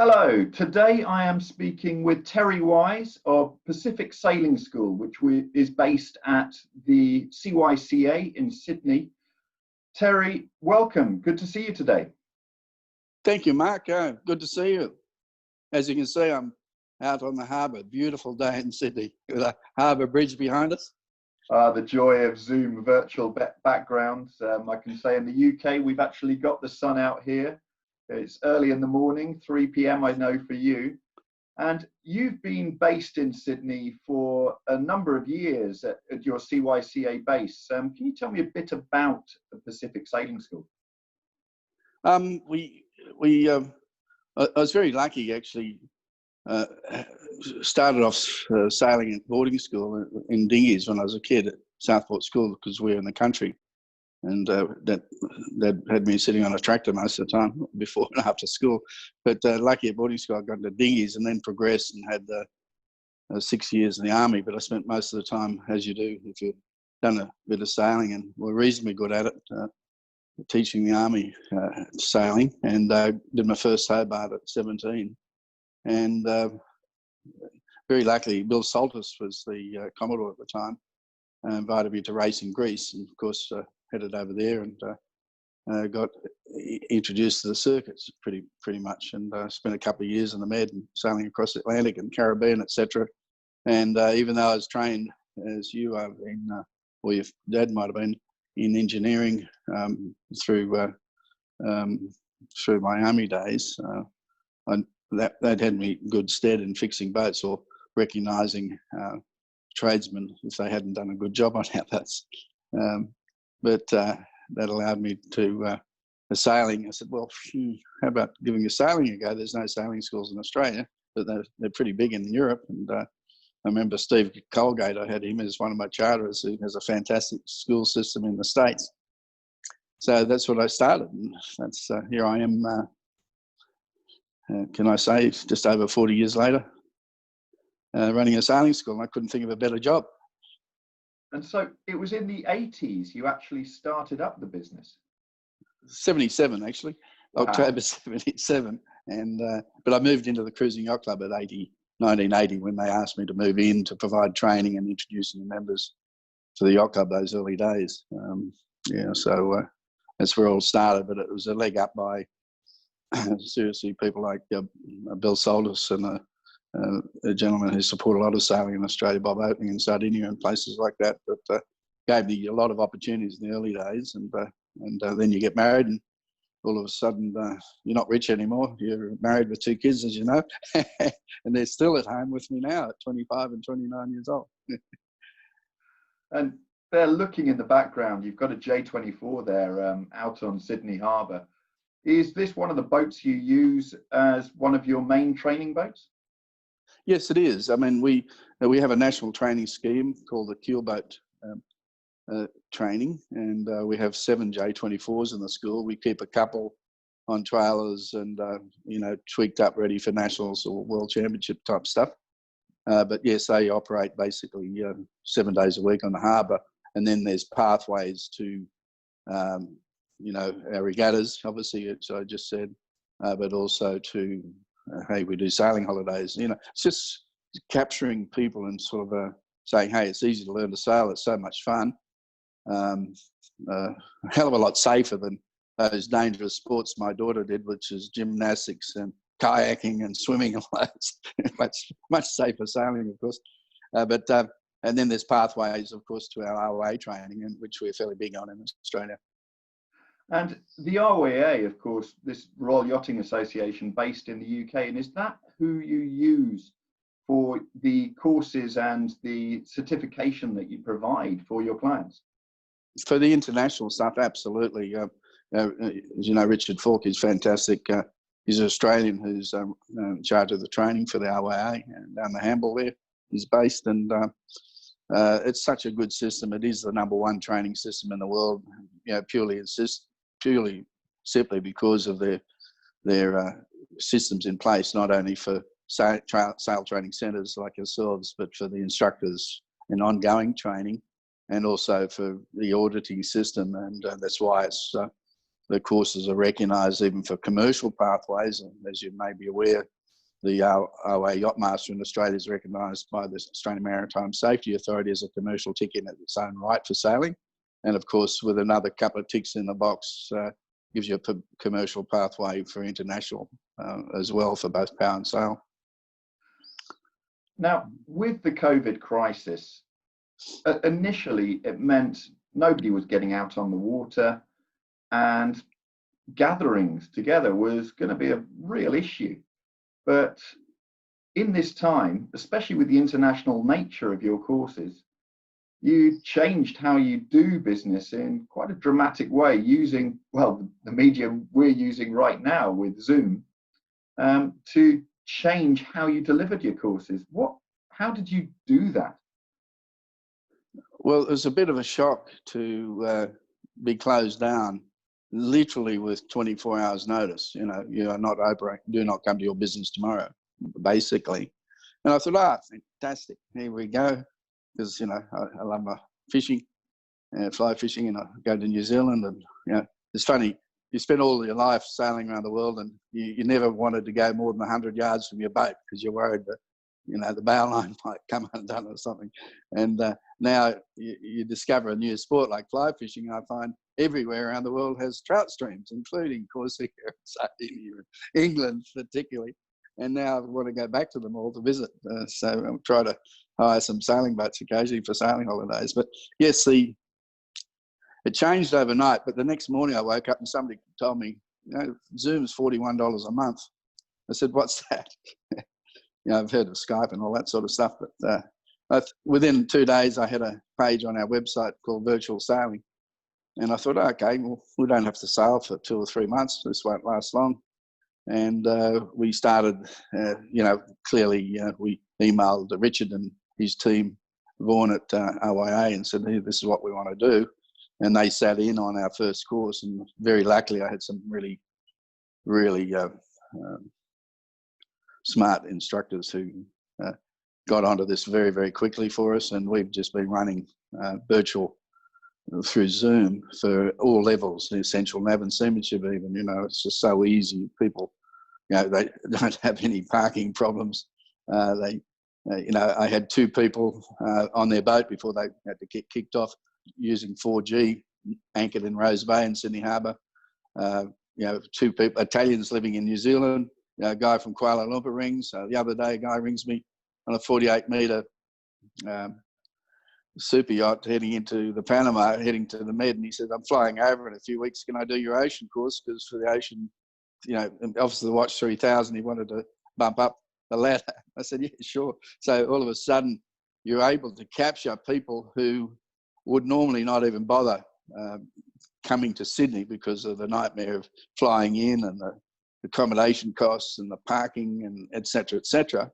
Hello, today I am speaking with Terry Wise of Pacific Sailing School, is based at the CYCA in Sydney. Terry, welcome. Good to see you today. Thank you, Mark. Good to see you. As you can see, I'm out on the harbour. Beautiful day in Sydney with a harbour bridge behind us. The joy of Zoom virtual backgrounds. I can say in the UK, we've actually got the sun out here. It's early in the morning, 3 p.m. I know for you. And you've been based in Sydney for a number of years at your CYCA base. Can you tell me a bit about the Pacific Sailing School? I was very lucky, actually. Started off sailing at boarding school in dinghies when I was a kid at Southport School because we were in the country. And that had me sitting on a tractor most of the time before and after school. But lucky at boarding school, I got into dinghies and then progressed and had 6 years in the army. But I spent most of the time, as you do, if you've done a bit of sailing, and were reasonably good at it, teaching the army sailing. And did my first Hobart at 17. And very luckily, Bill Saltus was the Commodore at the time, invited me to race in Greece. And of course, headed over there and got introduced to the circuits pretty much, and spent a couple of years in the Med and sailing across the Atlantic and Caribbean, etc. And even though I was trained, as you are, or your dad might have been, in engineering through my army days, that had me good stead in fixing boats or recognising tradesmen if they hadn't done a good job on our boats. But that allowed me to sailing. I said, well, how about giving a sailing a go? There's no sailing schools in Australia, but they're pretty big in Europe. And I remember Steve Colgate, I had him as one of my charterers, who has a fantastic school system in the States. So that's what I started. And that's here I am, can I say, just over 40 years later, running a sailing school. And I couldn't think of a better job. And so it was in the 80s you actually started up the business? 77, actually. Wow. October 77. And but I moved into the Cruising Yacht Club at 1980 when they asked me to move in to provide training and introducing the members to the Yacht Club those early days. So that's where it all started. But it was a leg up by seriously people like Bill Saltus and a gentleman who supported a lot of sailing in Australia, Bob Opening in Sardinia and places like that. But gave me a lot of opportunities in the early days. And then you get married and all of a sudden you're not rich anymore. You're married with 2 kids, as you know, and they're still at home with me now at 25 and 29 years old. And they're looking in the background. You've got a J24 there out on Sydney Harbour. Is this one of the boats you use as one of your main training boats? Yes, it is. I mean, we have a national training scheme called the Keelboat training, and we have 7 J24s in the school. We keep a couple on trailers and tweaked up, ready for nationals or world championship type stuff. But yes, they operate basically 7 days a week on the harbour, and then there's pathways to our regattas, obviously, as I just said, but also to hey, we do sailing holidays. It's just capturing people and sort of saying, hey, it's easy to learn to sail. It's so much fun. A hell of a lot safer than those dangerous sports my daughter did, which is gymnastics and kayaking and swimming and all those. much safer sailing, of course. And then there's pathways, of course, to our ROA training, which we're fairly big on in Australia. And the ROA, of course, this Royal Yachting Association based in the UK, and is that who you use for the courses and the certification that you provide for your clients? For the international stuff, absolutely. As you know, Richard Falk is fantastic. He's an Australian who's in charge of the training for the ROA and down the Hamble there. He's based, and it's such a good system. It is the #1 training system in the world, purely simply because of their systems in place, not only for sail training centres like yourselves, but for the instructors in ongoing training, and also for the auditing system. And that's why it's the courses are recognised even for commercial pathways. And as you may be aware, the OA Yacht Master in Australia is recognised by the Australian Maritime Safety Authority as a commercial ticket in its own right for sailing. And of course, with another couple of ticks in the box, gives you a commercial pathway for international as well for both power and sail. Now, with the COVID crisis, initially it meant nobody was getting out on the water, and gatherings together was going to be a real issue. But in this time, especially with the international nature of your courses, you changed how you do business in quite a dramatic way using, well, the medium we're using right now with Zoom, to change how you delivered your courses. How did you do that? Well, it was a bit of a shock to be closed down, literally with 24 hours notice. You know, you are not open, do not come to your business tomorrow, basically. And I thought, fantastic, here we go. Because, you know, I love my fishing, fly fishing, and I go to New Zealand. And, you know, it's funny, you spend all your life sailing around the world, and you never wanted to go more than 100 yards from your boat because you're worried that, you know, the bow line might come undone or something. And now you discover a new sport like fly fishing. I find everywhere around the world has trout streams, including Corsica, Sardinia, England particularly. And now I want to go back to them all to visit. So I'll try to hire some sailing boats occasionally for sailing holidays. But yes, it changed overnight. But the next morning I woke up and somebody told me, you know, Zoom's $41 a month. I said, what's that? You know, I've heard of Skype and all that sort of stuff. But within 2 days, I had a page on our website called Virtual Sailing. And I thought, okay, well, we don't have to sail for 2 or 3 months. This won't last long. And we started, you know, clearly we emailed Richard and his team, Vaughan at OIA, and said, hey, this is what we want to do. And they sat in on our first course. And very luckily, I had some really, really smart instructors who got onto this very, very quickly for us. And we've just been running virtual through Zoom for all levels, the essential nav and seamanship even. You know, it's just so easy. People, you know, they don't have any parking problems. You know, I had 2 people on their boat before they had to get kicked off using 4G, anchored in Rose Bay in Sydney Harbour. You know, 2 people, Italians living in New Zealand. You know, a guy from Kuala Lumpur rings. The other day, a guy rings me on a 48-metre super yacht heading into the Panama, heading to the Med, and he said, I'm flying over in a few weeks. Can I do your ocean course? Because for the ocean, you know, obviously the Watch 3000, he wanted to bump up the ladder. I said, yeah, sure. So all of a sudden, you're able to capture people who would normally not even bother coming to Sydney because of the nightmare of flying in and the accommodation costs and the parking and et cetera, et cetera.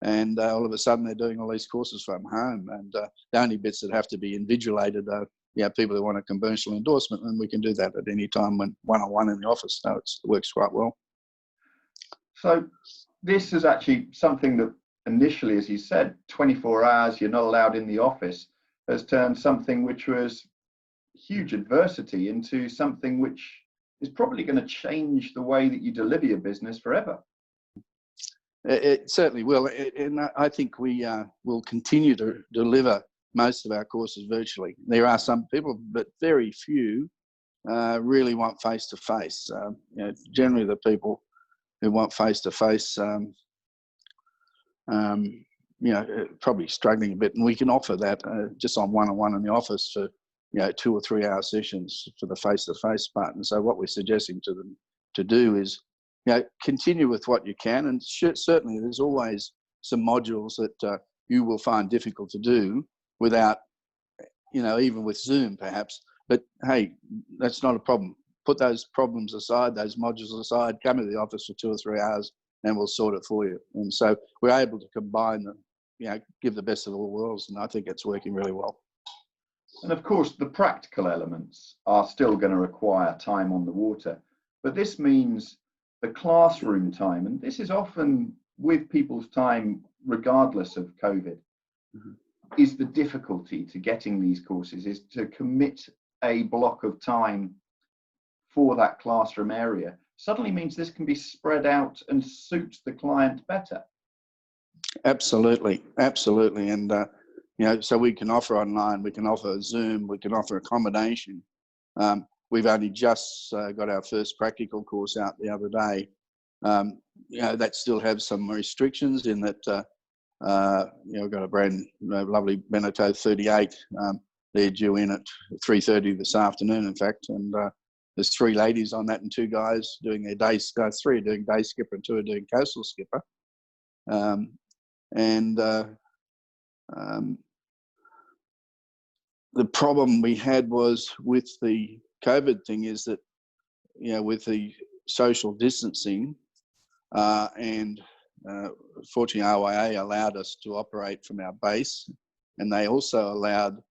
And all of a sudden, they're doing all these courses from home. And the only bits that have to be invigilated are, yeah, people who want a commercial endorsement, and we can do that at any time when one-on-one in the office. So it works quite well. So this is actually something that initially, as you said, 24 hours, you're not allowed in the office, has turned something which was huge adversity into something which is probably going to change the way that you deliver your business forever. It certainly will. And I think we will continue to deliver most of our courses virtually. There are some people, but very few really want face-to-face. You know, generally the people who want face-to-face, you know, probably struggling a bit. And we can offer that just on one-on-one in the office for, you know, 2 or 3 hour sessions for the face-to-face part. And so what we're suggesting to them to do is, you know, continue with what you can. And certainly there's always some modules that you will find difficult to do without, you know, even with Zoom perhaps. But hey, that's not a problem. Put those problems aside, those modules aside, come to the office for 2 or 3 hours and we'll sort it for you. And so we're able to combine them, you know, give the best of all worlds. And I think it's working really well. And of course, the practical elements are still going to require time on the water. But this means the classroom time, and this is often with people's time, regardless of COVID, is the difficulty to getting these courses, is to commit a block of time for that classroom area suddenly means this can be spread out and suit the client better. Absolutely, absolutely. And, so we can offer online, we can offer Zoom, we can offer accommodation. We've only just got our first practical course out the other day. That still has some restrictions in that, we've got a brand lovely Beneteau 38. They're due in at 3:30 this afternoon, in fact. And there's 3 ladies on that and 2 guys doing their day, 3 are doing day skipper and 2 are doing coastal skipper. The problem we had was with the COVID thing is that, with the social distancing, and fortunately RYA allowed us to operate from our base, and they also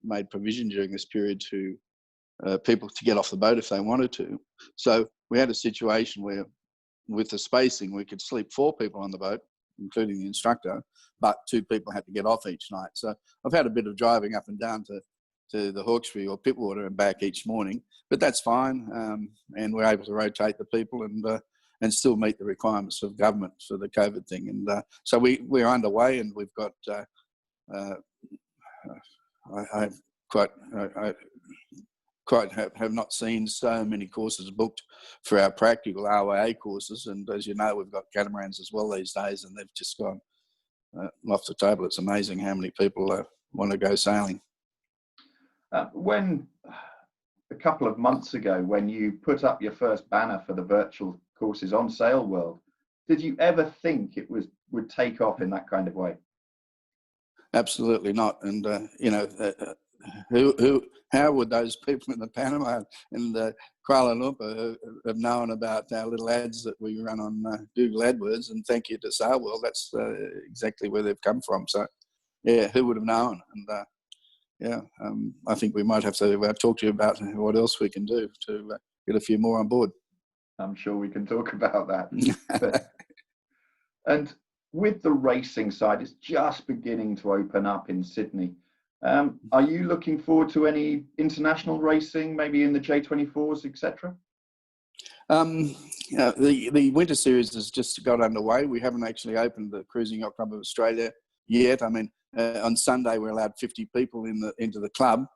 made provision during this period to people to get off the boat if they wanted to. So we had a situation where with the spacing, we could sleep 4 people on the boat, including the instructor, but 2 people had to get off each night. So I've had a bit of driving up and down to the Hawkesbury or Pittwater and back each morning, but that's fine. And we're able to rotate the people and still meet the requirements of government for the COVID thing. And so we're underway, and we've got, I have not seen so many courses booked for our practical RYA courses. And as you know, we've got catamarans as well these days, and they've just gone off the table. It's amazing how many people want to go sailing. When a couple of months ago, when you put up your first banner for the virtual courses on Sail World, did you ever think it would take off in that kind of way? Absolutely not. And how would those people in the Panama and Kuala Lumpur have known about our little ads that we run on Google AdWords? And thank you to Sail World. That's exactly where they've come from. So, yeah, who would have known? And I think we might have to talk to you about what else we can do to get a few more on board. I'm sure we can talk about that. And with the racing side, it's just beginning to open up in Sydney. Are you looking forward to any international racing, maybe in the J24s, etc.? The winter series has just got underway. We haven't actually opened the Cruising Yacht Club of Australia yet. I mean, on Sunday we're allowed 50 people into the club,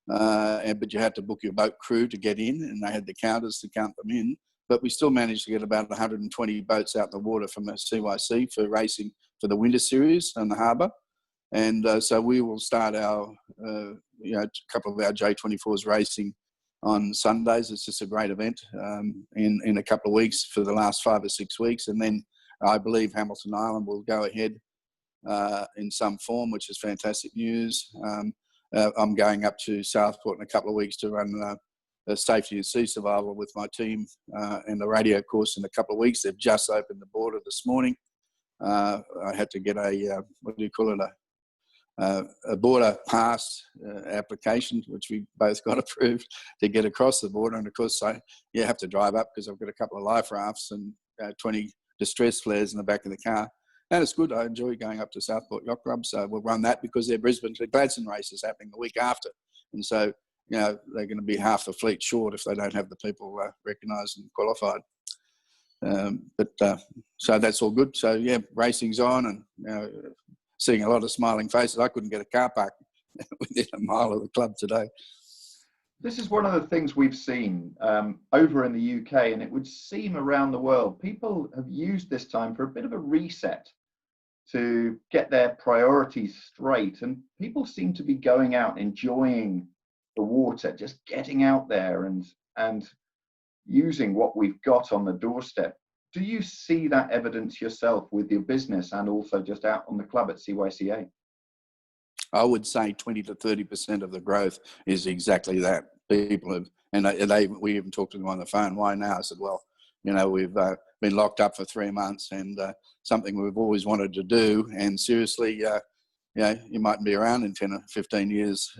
but you had to book your boat crew to get in, and they had the counters to count them in. But we still managed to get about 120 boats out in the water from the CYC for racing for the winter series in the harbour. And so we will start our, a couple of our J24s racing on Sundays. It's just a great event in a couple of weeks for the last 5 or 6 weeks. And then I believe Hamilton Island will go ahead in some form, which is fantastic news. I'm going up to Southport in a couple of weeks to run a safety and sea survival with my team and the radio course in a couple of weeks. They've just opened the border this morning. I had to get a border pass application, which we both got approved to get across the border. And of course, you have to drive up because I've got a couple of life rafts and 20 distress flares in the back of the car. And it's good. I enjoy going up to Southport Yacht Club. So we'll run that because their Brisbane to Gladstone race is happening the week after. And so, they're going to be half the fleet short if they don't have the people recognised and qualified. So that's all good. So, yeah, racing's on and seeing a lot of smiling faces. I couldn't get a car park within a mile of the club today. This is one of the things we've seen over in the UK, and it would seem around the world. People have used this time for a bit of a reset to get their priorities straight, and people seem to be going out, enjoying the water, just getting out there and using what we've got on the doorstep. Do you see that evidence yourself with your business and also just out on the club at CYCA? I would say 20 to 30% of the growth is exactly that. People have, we even talked to them on the phone. Why now? I said, well, we've been locked up for 3 months, and something we've always wanted to do. And seriously, you mightn't be around in 10 or 15 years.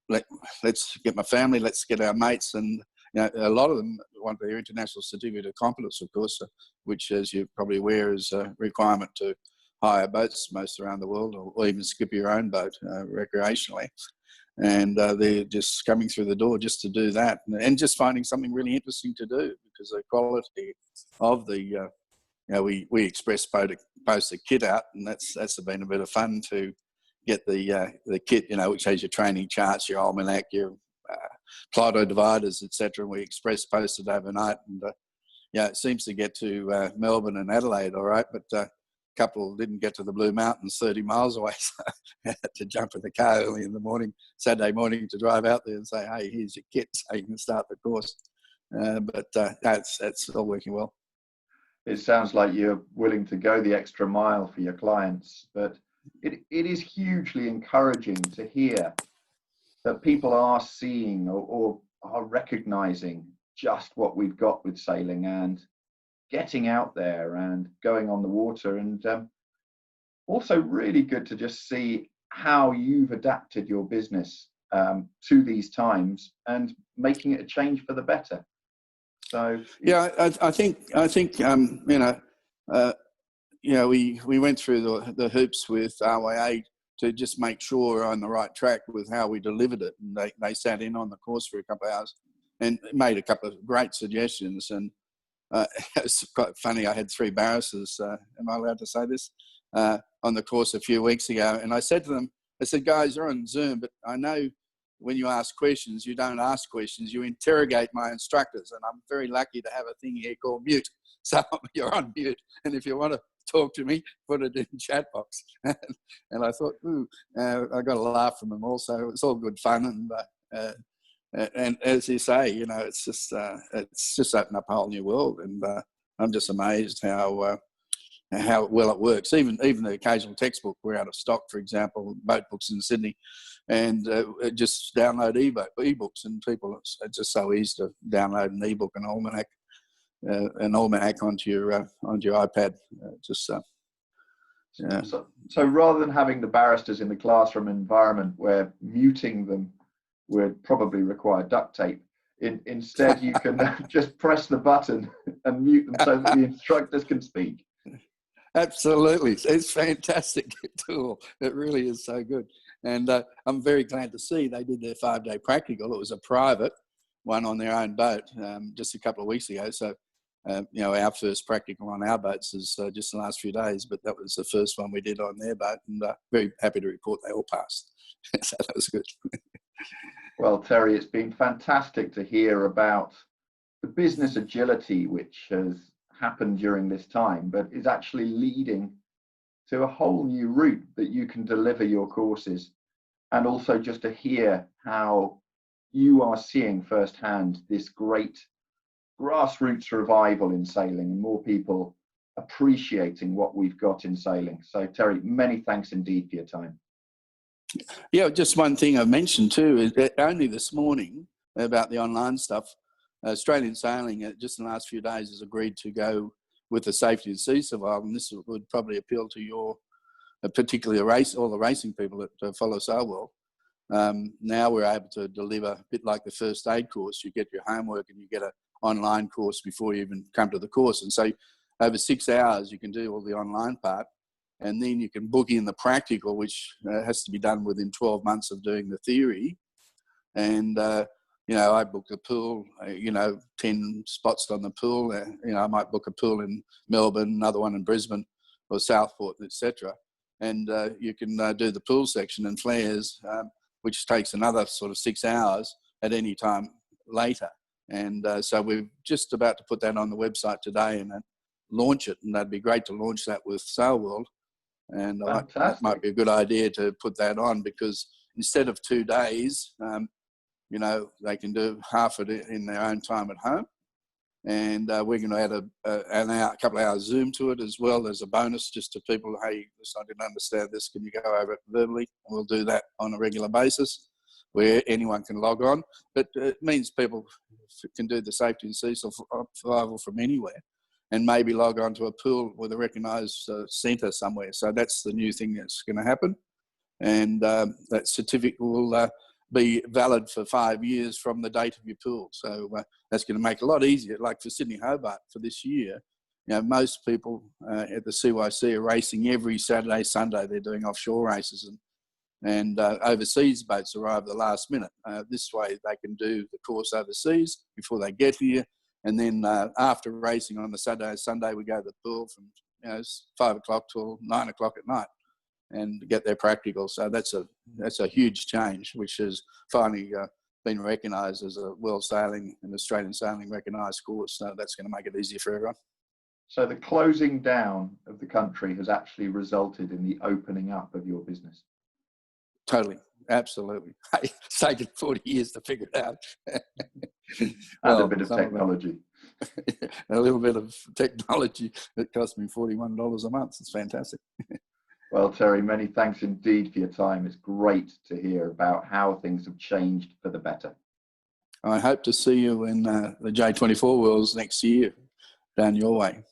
Let's get my family, let's get our mates, and a lot of them want their international certificate of competence, of course, which, as you're probably aware, is a requirement to hire boats most around the world, or even skip your own boat recreationally. and they're just coming through the door just to do that, and just finding something really interesting to do, because the quality of the we express post a kit out, and that's been a bit of fun to get the kit, which has your training charts, your almanac, your Plotto dividers, etc. And we express posted overnight, and it seems to get to Melbourne and Adelaide all right, but a couple didn't get to the Blue Mountains 30 miles away, so I had to jump in the car early in the morning, Saturday morning, to drive out there and say, hey, here's your kit, so you can start the course. But that's all working well. It sounds like you're willing to go the extra mile for your clients, but it is hugely encouraging to hear that people are seeing or are recognizing just what we've got with sailing and getting out there and going on the water. And also really good to just see how you've adapted your business to these times and making it a change for the better. So yeah, I think we went through the hoops with RYA to just make sure we're on the right track with how we delivered it. And they sat in on the course for a couple of hours and made a couple of great suggestions. And it's quite funny. I had 3 barristers. Am I allowed to say this? On the course a few weeks ago, and I said to them, I said, guys, you're on Zoom, but I know when you ask questions, you don't ask questions, you interrogate my instructors, and I'm very lucky to have a thing here called mute. So you're on mute, and if you want to talk to me, put it in chat box. And I thought, I got a laugh from them also. It's all good fun, and as you say, it's just opened up a whole new world, and I'm just amazed how well it works. Even the occasional textbook, we're out of stock, for example, boat books in Sydney, and just download ebooks, and people, it's just so easy to download an ebook, an almanac onto your iPad. So rather than having the barristers in the classroom environment where muting them would probably require duct tape, instead you can just press the button and mute them so that the instructors can speak. Absolutely. It's a fantastic tool. It really is so good. And I'm very glad to see they did their 5-day practical. It was a private one on their own boat just a couple of weeks ago. So, our first practical on our boats is just the last few days, but that was the first one we did on their boat, and very happy to report they all passed. So that was good. Well, Terry, it's been fantastic to hear about the business agility which has happened during this time, but is actually leading to a whole new route that you can deliver your courses, and also just to hear how you are seeing firsthand this great grassroots revival in sailing and more people appreciating what we've got in sailing. So Terry, many thanks indeed for your time. Yeah, just one thing I mentioned too is that only this morning about the online stuff, Australian Sailing just in the last few days has agreed to go with the safety and sea survival, and this would probably appeal to your particularly all the racing people that follow Sailworld. Now we're able to deliver a bit like the first aid course. You get your homework and you get an online course before you even come to the course, and so over 6 hours you can do all the online part, and then you can book in the practical, which has to be done within 12 months of doing the theory. And I booked a pool, 10 spots on the pool. I might book a pool in Melbourne, another one in Brisbane or Southport, etc. And you can do the pool section and flares, which takes another sort of 6 hours at any time later. And so we're just about to put that on the website today and launch it. And that'd be great to launch that with Sailworld. And that might be a good idea to put that on, because instead of 2 days, they can do half of it in their own time at home. And we're going to add a couple of hours Zoom to it as well as a bonus, just to people, hey, listen, I didn't understand this, can you go over it verbally? And we'll do that on a regular basis where anyone can log on. But it means people can do the safety and sea survival from anywhere and maybe log on to a pool with a recognised centre somewhere. So that's the new thing that's going to happen. And that certificate will be valid for 5 years from the date of your pool. So that's going to make it a lot easier. Like for Sydney Hobart for this year, most people at the CYC are racing every Saturday, Sunday. They're doing offshore races, and and overseas boats arrive at the last minute. This way they can do the course overseas before they get here, and then after racing on the Saturday and Sunday, we go to the pool from 5 o'clock till 9 o'clock at night and get their practical. So that's a huge change, which has finally been recognised as a world sailing and Australian sailing recognised course. So that's going to make it easier for everyone. So the closing down of the country has actually resulted in the opening up of your business. Totally, absolutely. It's taken 40 years to figure it out. And a bit of technology. A little bit of technology. It cost me $41 a month. It's fantastic. Well, Terry, many thanks indeed for your time. It's great to hear about how things have changed for the better. I hope to see you in the J24 Worlds next year down your way.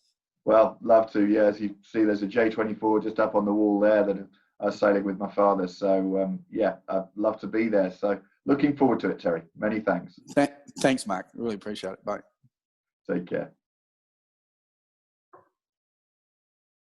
Well, love to. Yeah, as you see, there's a J24 just up on the wall there that I was sailing with my father. So, yeah, I'd love to be there. So looking forward to it, Terry. Many thanks. Thanks, Mark. Really appreciate it. Bye. Take care.